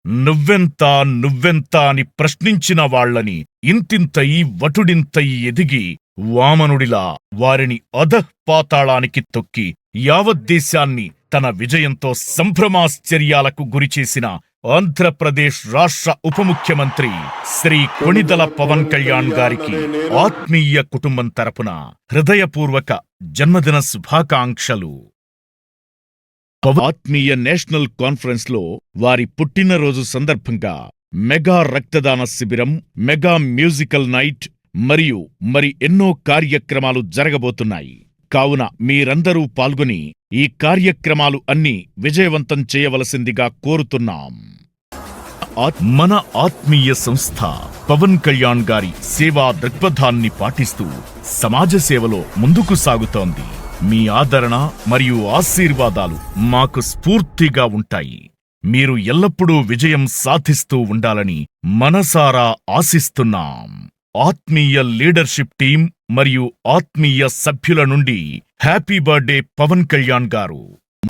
నువ్వెంత నువ్వెంత అని ప్రశ్నించిన వాళ్లని ఇంతింతై వటుడింతై ఎదిగి వామనుడిలా వారిని అధఃపాతాళానికి తొక్కి యావద్దేశాన్ని తన విజయంతో సంభ్రమాశ్చర్యాలకు గురిచేసిన ఆంధ్రప్రదేశ్ రాష్ట్ర ఉప ముఖ్యమంత్రి శ్రీ కొణిదెల పవన్ కళ్యాణ్ గారికి ఆత్మీయ కుటుంబం తరపున హృదయపూర్వక జన్మదిన శుభాకాంక్షలు. ఆత్మీయ నేషనల్ కాన్ఫరెన్స్ లో వారి పుట్టినరోజు సందర్భంగా మెగా రక్తదాన శిబిరం, మెగా మ్యూజికల్ నైట్ మరియు ఎన్నో కార్యక్రమాలు జరగబోతున్నాయి. కావున మీరందరూ పాల్గొని ఈ కార్యక్రమాలు అన్నీ విజయవంతం చేయవలసిందిగా కోరుతున్నాం. మన ఆత్మీయ సంస్థ పవన్ కళ్యాణ్ గారి సేవా దృక్పథాన్ని పాటిస్తూ సమాజ సేవలో ముందుకు సాగుతోంది. మీ ఆదరణ మరియు ఆశీర్వాదాలు మాకు స్ఫూర్తిగా ఉంటాయి. మీరు ఎల్లప్పుడూ విజయం సాధిస్తూ ఉండాలని మనసారా ఆశిస్తున్నాం. ఆత్మీయ లీడర్షిప్ టీం మరియు ఆత్మీయ సభ్యుల నుండి హ్యాపీ బర్త్డే పవన్ కళ్యాణ్ గారు.